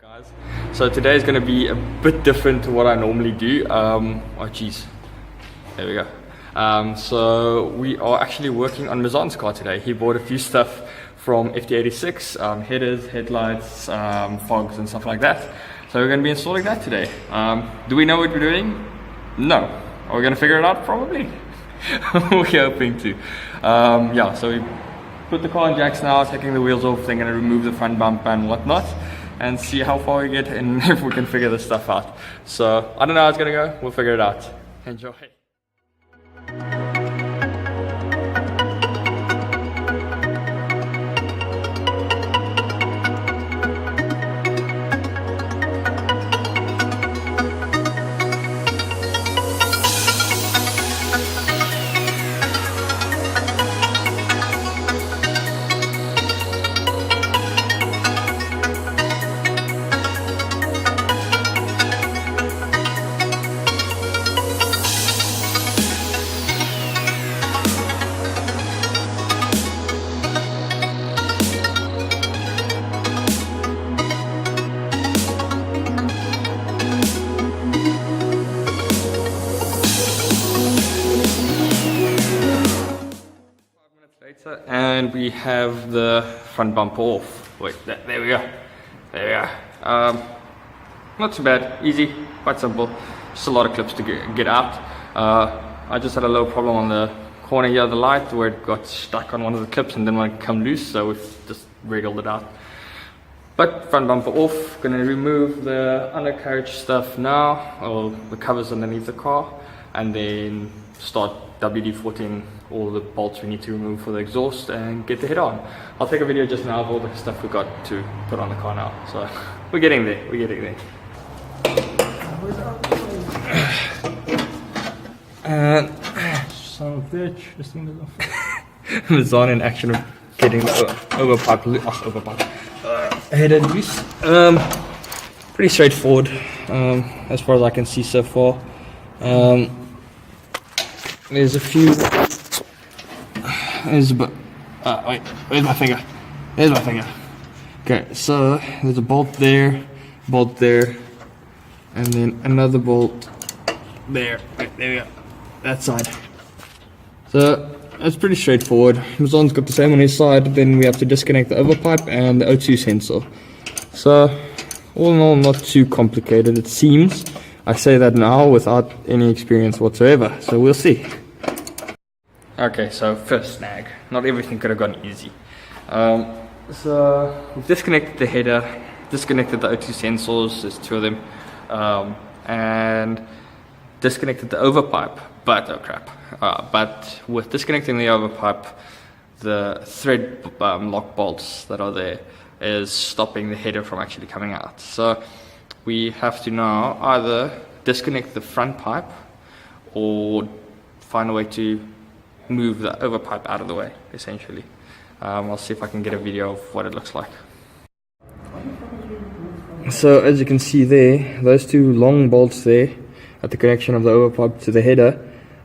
Guys, so today is going to be a bit different to what I normally do. Oh geez, there we go. So we are actually working on Meezaan's car today. He bought a few stuff from FD86, headers, headlights, fogs and stuff like that. So we're going to be installing that today. Do we know what we're doing? No. Are we going to figure it out? Probably. We're hoping to. Yeah, so we put the car in jacks now, taking the wheels off. They're going to remove the front bumper and whatnot, and see how far we get and if we can figure this stuff out. So I don't know how it's gonna go, we'll figure it out. Enjoy. 5 minutes later, and we have the front bumper off. Wait, there we go. There we are. Not too bad, easy, quite simple. Just a lot of clips to get out. I just had a little problem on the corner here of the light where it got stuck on one of the clips and didn't want to come loose, so we've just wriggled it out. But front bumper off. Gonna remove the undercarriage stuff now, or the covers underneath the car, and then start WD-40ing all the bolts we need to remove for the exhaust and get the head on. I'll take a video just now of all the stuff we got to put on the car now. So we're getting there, we're getting there. And son of a bitch, this thing doesn't. Meezaan in action of getting the overpipe header loose. Pretty straightforward, as far as I can see so far. There's a few. There's a bit. Wait, where's my finger? There's my finger. Okay, so there's a bolt there, and then another bolt there. Right, there we go. That side. So that's pretty straightforward. Meezaan's got the same on his side. Then we have to disconnect the overpipe and the O2 sensor. So all in all, not too complicated, it seems. I say that now without any experience whatsoever, so we'll see. Okay, so first snag. Not everything could have gone easy. So we've disconnected the header, disconnected the O2 sensors, there's two of them, and disconnected the overpipe, but oh crap. But with disconnecting the overpipe, the thread lock bolts that are there is stopping the header from actually coming out. So we have to now either disconnect the front pipe or find a way to move the overpipe out of the way, essentially. I'll see if I can get a video of what it looks like. So as you can see there, those two long bolts there at the connection of the overpipe to the header,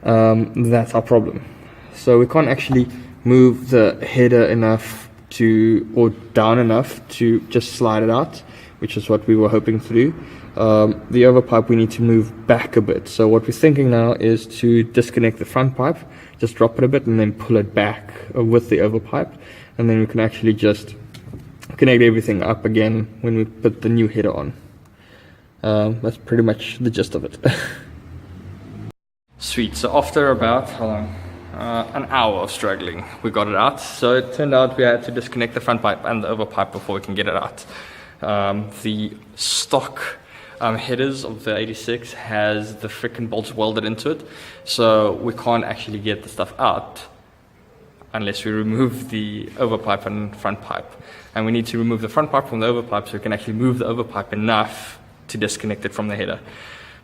that's our problem. So we can't actually move the header enough to, or down enough to just slide it out, which is what we were hoping to do. The overpipe we need to move back a bit. So what we're thinking now is to disconnect the front pipe, just drop it a bit and then pull it back with the overpipe, and then we can actually just connect everything up again when we put the new header on. That's pretty much the gist of it. Sweet. So after about, how long? An hour of struggling, we got it out. So it turned out we had to disconnect the front pipe and the overpipe before we can get it out. The stock headers of the 86 has the frickin' bolts welded into it, so we can't actually get the stuff out unless we remove the overpipe and front pipe. And we need to remove the front pipe from the overpipe so we can actually move the overpipe enough to disconnect it from the header.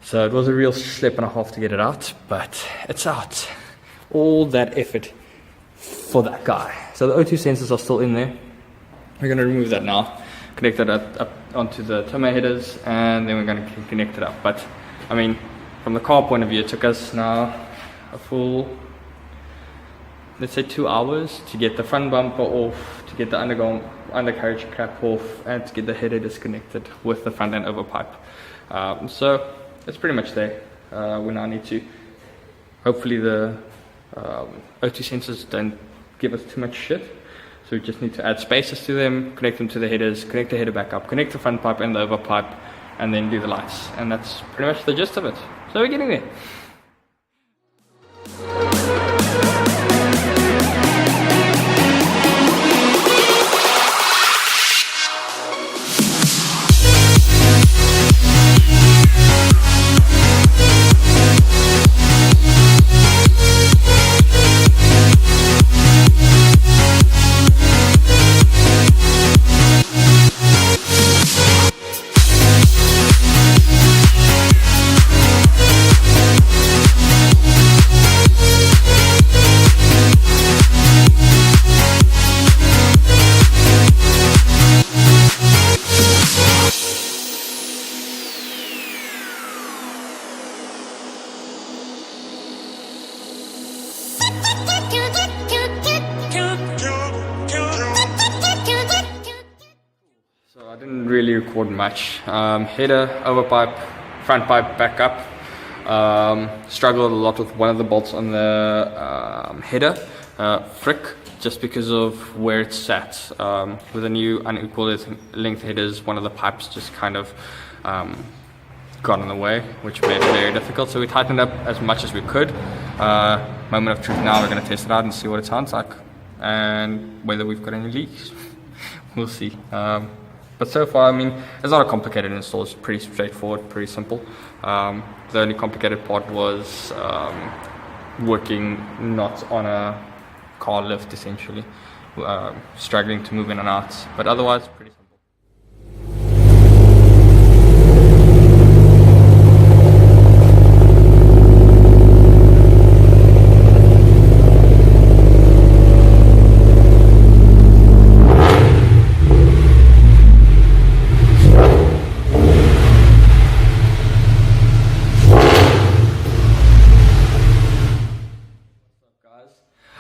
So it was a real step and a half to get it out, but it's out. All that effort for that guy. So the O2 sensors are still in there. We're going to remove that now, connect it up onto the Tomei headers, and then we're going to connect it up. But I mean, from the car point of view, it took us now a full, let's say 2 hours to get the front bumper off, to get the undercarriage cap off and to get the header disconnected with the front end overpipe. So it's pretty much there. We now need to, hopefully the O2 sensors don't give us too much shit. So we just need to add spacers to them, connect them to the headers, connect the header back up, connect the front pipe and the overpipe, and then do the lights. And that's pretty much the gist of it. So we're getting there. So I didn't really record much. Header, overpipe, front pipe, back up. Struggled a lot with one of the bolts on the header, frick, just because of where it's sat. With the new unequal length headers, one of the pipes just kind of got in the way, which made it very difficult. So we tightened up as much as we could. Moment of truth now, we're going to test it out and see what it sounds like and whether we've got any leaks. We'll see. But so far, I mean, it's not a complicated install. It's pretty straightforward, pretty simple. The only complicated part was working not on a car lift, essentially. Struggling to move in and out, but otherwise pretty simple.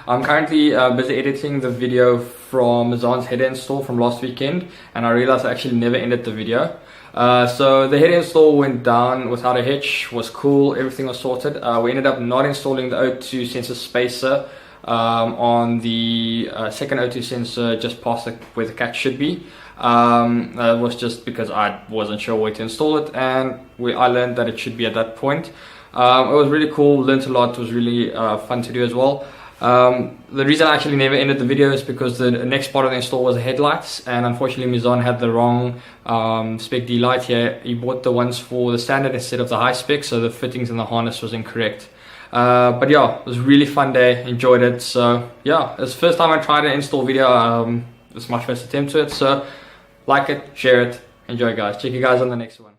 I'm currently busy editing the video from Meezaan's header install from last weekend, and I realized I actually never ended the video. So the header install went down without a hitch, was cool, everything was sorted. We ended up not installing the O2 sensor spacer on the second O2 sensor just past where the catch should be. That was just because I wasn't sure where to install it, and I learned that it should be at that point. It was really cool, learned a lot, it was really fun to do as well. The reason I actually never ended the video is because the next part of the install was the headlights, and unfortunately Meezaan had the wrong spec D light here. He bought the ones for the standard instead of the high spec, so the fittings in the harness was incorrect. But yeah, it was a really fun day, enjoyed it. So yeah, it's the first time I tried an install video. It's my first attempt to it, so like it, share it, enjoy guys. Check you guys on the next one.